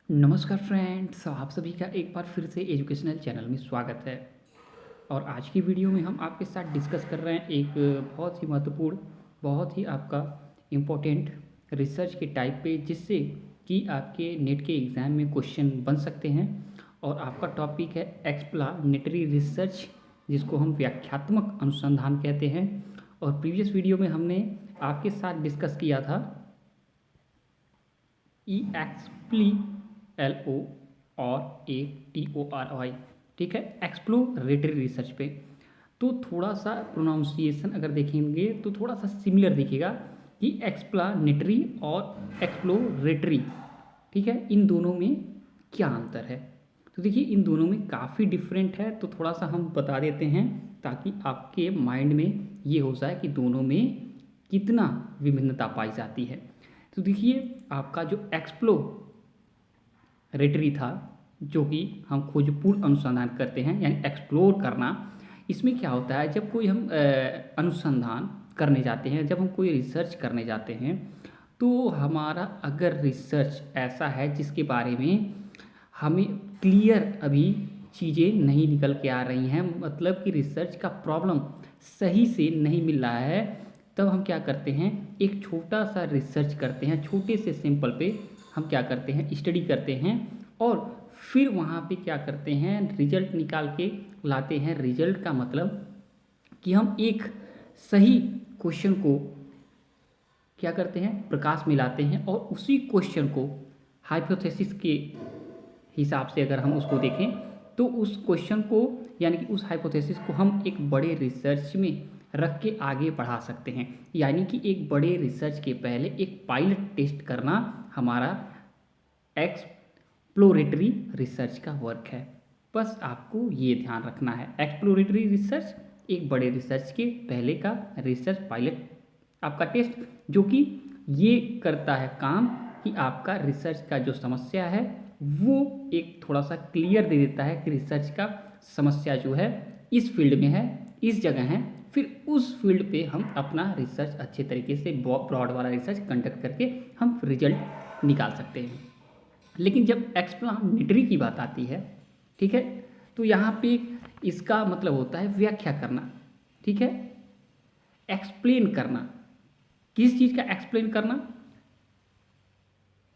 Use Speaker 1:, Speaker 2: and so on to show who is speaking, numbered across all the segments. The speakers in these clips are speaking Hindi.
Speaker 1: नमस्कार फ्रेंड्स, आप सभी का एक बार फिर से एजुकेशनल चैनल में स्वागत है। और आज की वीडियो में हम आपके साथ डिस्कस कर रहे हैं एक बहुत ही महत्वपूर्ण, बहुत ही आपका इम्पोर्टेंट रिसर्च के टाइप पे, जिससे कि आपके नेट के एग्ज़ाम में क्वेश्चन बन सकते हैं। और आपका टॉपिक है एक्सप्लानेटरी रिसर्च, जिसको हम व्याख्यात्मक अनुसंधान कहते हैं। और प्रीवियस वीडियो में हमने आपके साथ डिस्कस किया था EXPLI LO और ATORY, ठीक है, एक्सप्लोरेटरी रिसर्च पे। तो थोड़ा सा प्रोनाउंसिएशन अगर देखेंगे तो थोड़ा सा सिमिलर दिखेगा कि एक्सप्लानेटरी और एक्सप्लोरेटरी, ठीक है, इन दोनों में क्या अंतर है। तो देखिए, इन दोनों में काफ़ी डिफरेंट है, तो थोड़ा सा हम बता देते हैं ताकि आपके माइंड में ये हो जाए कि दोनों में कितना विभिन्नता पाई जाती है। तो देखिए, आपका जो एक्सप्लोरेटरी था, जो कि हम खोजपूर्ण अनुसंधान करते हैं यानी एक्सप्लोर करना, इसमें क्या होता है, जब कोई हम अनुसंधान करने जाते हैं, जब हम कोई रिसर्च करने जाते हैं, तो हमारा अगर रिसर्च ऐसा है जिसके बारे में हमें क्लियर अभी चीज़ें नहीं निकल के आ रही हैं, मतलब कि रिसर्च का प्रॉब्लम सही से नहीं मिल रहा है, तब हम क्या करते हैं, एक छोटा सा रिसर्च करते हैं, छोटे से सैंपल पे हम क्या करते हैं, स्टडी करते हैं। और फिर वहाँ पे क्या करते हैं, रिजल्ट निकाल के लाते हैं। रिजल्ट का मतलब कि हम एक सही क्वेश्चन को क्या करते हैं, प्रकाश में लाते हैं, और उसी क्वेश्चन को हाइपोथेसिस के हिसाब से अगर हम उसको देखें, तो उस क्वेश्चन को यानी कि उस हाइपोथेसिस को हम एक बड़े रिसर्च में रख के आगे बढ़ा सकते हैं। यानी कि एक बड़े रिसर्च के पहले एक पायलट टेस्ट करना हमारा एक्सप्लोरेटरी रिसर्च का वर्क है। बस आपको ये ध्यान रखना है, एक्सप्लोरेटरी रिसर्च एक बड़े रिसर्च के पहले का रिसर्च पायलट आपका टेस्ट, जो कि ये करता है काम कि आपका रिसर्च का जो समस्या है वो एक थोड़ा सा क्लियर दे देता है कि रिसर्च का समस्या जो है इस फील्ड में है, इस जगह है। फिर उस फील्ड पे हम अपना रिसर्च अच्छे तरीके से ब्रॉड वाला रिसर्च कंडक्ट करके हम रिजल्ट निकाल सकते हैं। लेकिन जब एक्सप्लानेटरी की बात आती है, ठीक है, तो यहाँ पे इसका मतलब होता है व्याख्या करना, ठीक है, एक्सप्लेन करना। किस चीज़ का एक्सप्लेन करना,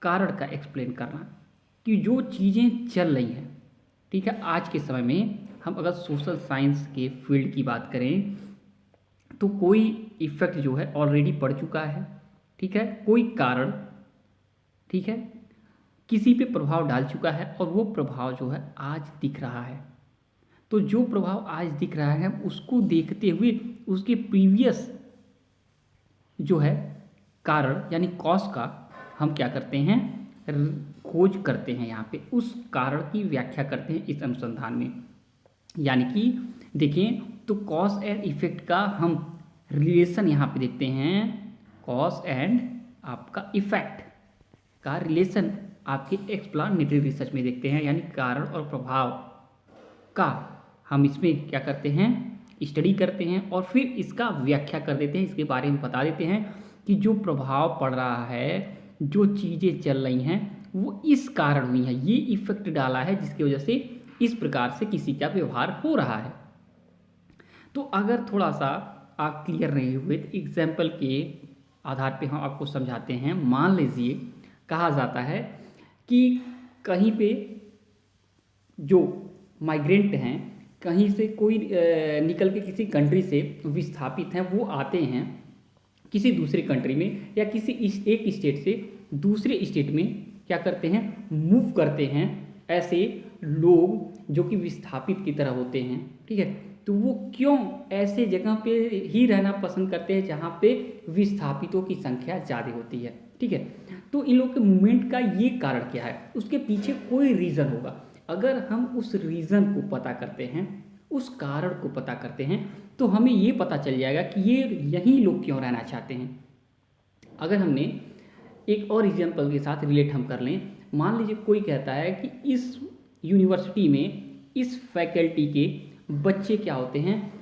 Speaker 1: कारण का एक्सप्लेन करना, कि जो चीज़ें चल रही हैं, ठीक है। आज के समय में हम अगर सोशल साइंस के फील्ड की बात करें, तो कोई इफेक्ट जो है ऑलरेडी पड़ चुका है, ठीक है, कोई कारण, ठीक है, किसी पे प्रभाव डाल चुका है, और वो प्रभाव जो है आज दिख रहा है। तो जो प्रभाव आज दिख रहा है, उसको देखते हुए उसके प्रीवियस जो है कारण यानी कॉज का हम क्या करते हैं, खोज करते हैं। यहाँ पे उस कारण की व्याख्या करते हैं इस अनुसंधान में। यानी कि देखें, तो कॉज एंड इफेक्ट का हम रिलेशन यहाँ पे देखते हैं। कॉज एंड आपका इफेक्ट का रिलेशन आपके एक्सप्लानेटरी रिसर्च में देखते हैं, यानी कारण और प्रभाव का हम इसमें क्या करते हैं, स्टडी करते हैं, और फिर इसका व्याख्या कर देते हैं, इसके बारे में बता देते हैं कि जो प्रभाव पड़ रहा है, जो चीज़ें चल रही हैं, वो इस कारण हुई है, ये इफेक्ट डाला है, जिसकी वजह से इस प्रकार से किसी का व्यवहार हो रहा है। तो अगर थोड़ा सा आप क्लियर नहीं हुए, तो एग्जाम्पल के आधार पे हम आपको समझाते हैं। मान लीजिए, कहा जाता है कि कहीं पे जो माइग्रेंट हैं, कहीं से कोई निकल के किसी कंट्री से विस्थापित हैं, वो आते हैं किसी दूसरे कंट्री में, या किसी एक स्टेट से दूसरे स्टेट में क्या करते हैं, मूव करते हैं। ऐसे लोग जो कि विस्थापित की तरह होते हैं, ठीक है, तो वो क्यों ऐसे जगह पे ही रहना पसंद करते हैं जहाँ पे विस्थापितों की संख्या ज़्यादा होती है, ठीक है। तो इन लोग के मूवमेंट का ये कारण क्या है, उसके पीछे कोई रीज़न होगा। अगर हम उस रीज़न को पता करते हैं, उस कारण को पता करते हैं, तो हमें ये पता चल जाएगा कि ये यहीं लोग क्यों रहना चाहते हैं। अगर हमने एक और एग्जाम्पल के साथ रिलेट हम कर लें, मान लीजिए कोई कहता है कि इस यूनिवर्सिटी में इस फैकल्टी के बच्चे क्या होते हैं,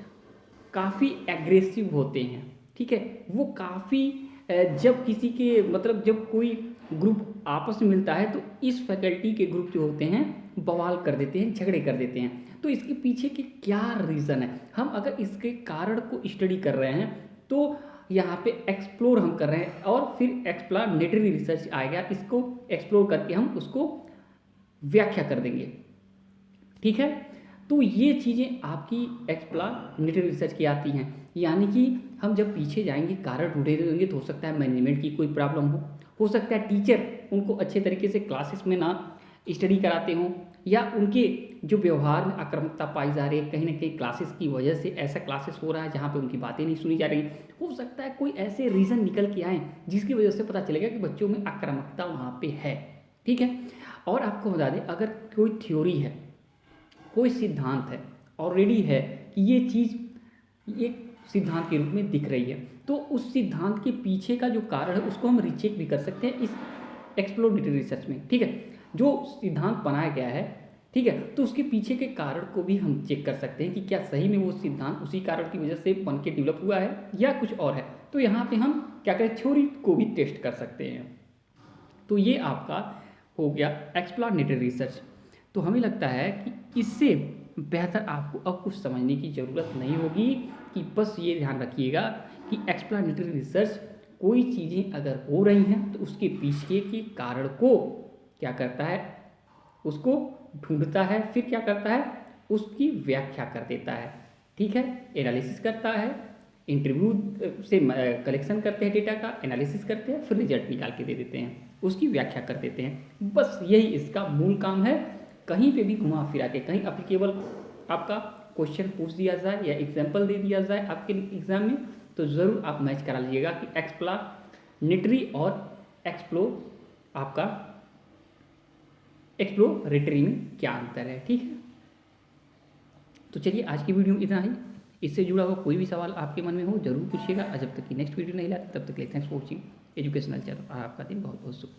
Speaker 1: काफ़ी एग्रेसिव होते हैं, ठीक है, वो काफ़ी जब किसी के मतलब जब कोई ग्रुप आपस में मिलता है तो इस फैकल्टी के ग्रुप जो होते हैं बवाल कर देते हैं, झगड़े कर देते हैं। तो इसके पीछे के क्या रीज़न है, हम अगर इसके कारण को स्टडी कर रहे हैं तो यहाँ पे एक्सप्लोर हम कर रहे हैं, और फिर एक्सप्लानेटरी रिसर्च आएगा, इसको एक्सप्लोर करके हम उसको व्याख्या कर देंगे। ठीक है, तो ये चीज़ें आपकी एक्सप्लानेटरी रिसर्च की आती हैं। यानी कि हम जब पीछे जाएंगे, कारण ढूंढे रहेंगे, तो हो सकता है मैनेजमेंट की कोई प्रॉब्लम हो सकता है टीचर उनको अच्छे तरीके से क्लासेस में ना स्टडी कराते हों, या उनके जो व्यवहार में आक्रामकता पाई जा रही है, कहीं ना कहीं क्लासेस की वजह से ऐसा क्लासेस हो रहा है जहाँ पे उनकी बातें नहीं सुनी जा रही। हो सकता है कोई ऐसे रीज़न निकल के आए जिसकी वजह से पता चलेगा कि बच्चों में आक्रामकता वहाँ पे है। ठीक है, और आपको बता दें, अगर कोई थ्योरी है, कोई सिद्धांत है, ऑलरेडी है कि ये चीज़ एक सिद्धांत के रूप में दिख रही है, तो उस सिद्धांत के पीछे का जो कारण है उसको हम रीचेक भी कर सकते हैं इस एक्सप्लोरेटरी रिसर्च में। ठीक है, जो सिद्धांत बनाया गया है, ठीक है, तो उसके पीछे के कारण को भी हम चेक कर सकते हैं कि क्या सही में वो सिद्धांत उसी कारण की वजह से बन के डेवलप हुआ है या कुछ और है। तो यहाँ पे हम क्या करें, थ्योरी को भी टेस्ट कर सकते हैं। तो ये आपका हो गया एक्सप्लानेटरी रिसर्च। तो हमें लगता है कि इससे बेहतर आपको अब कुछ समझने की ज़रूरत नहीं होगी, कि बस ये ध्यान रखिएगा कि एक्सप्लानेटरी रिसर्च कोई चीज़ें अगर हो रही हैं तो उसके पीछे के कारण को क्या करता है, उसको ढूंढता है, फिर क्या करता है, उसकी व्याख्या कर देता है। ठीक है, एनालिसिस करता है, इंटरव्यू से कलेक्शन करते हैं डेटा का, एनालिसिस करते हैं, फिर रिजल्ट निकाल के दे देते हैं, उसकी व्याख्या कर देते हैं। बस यही इसका मूल काम है। कहीं पे भी घुमा फिरा के कहीं अप्लीकेबल आपका क्वेश्चन पूछ दिया जाए या एग्जाम्पल दे दिया जाए आपके एग्जाम में, तो ज़रूर आप मैच करा लीजिएगा कि एक्सप्लानेटरी और आपका एक्सप्लोरेटरी में क्या अंतर है। ठीक है, तो चलिए आज की वीडियो में इतना ही। इससे जुड़ा हुआ कोई भी सवाल आपके मन में हो जरूर पूछिएगा। जब तक कि नेक्स्ट वीडियो नहीं लाते तब तक के लिए thanks for watching educational channel. आपका दिन बहुत बहुत शुभ।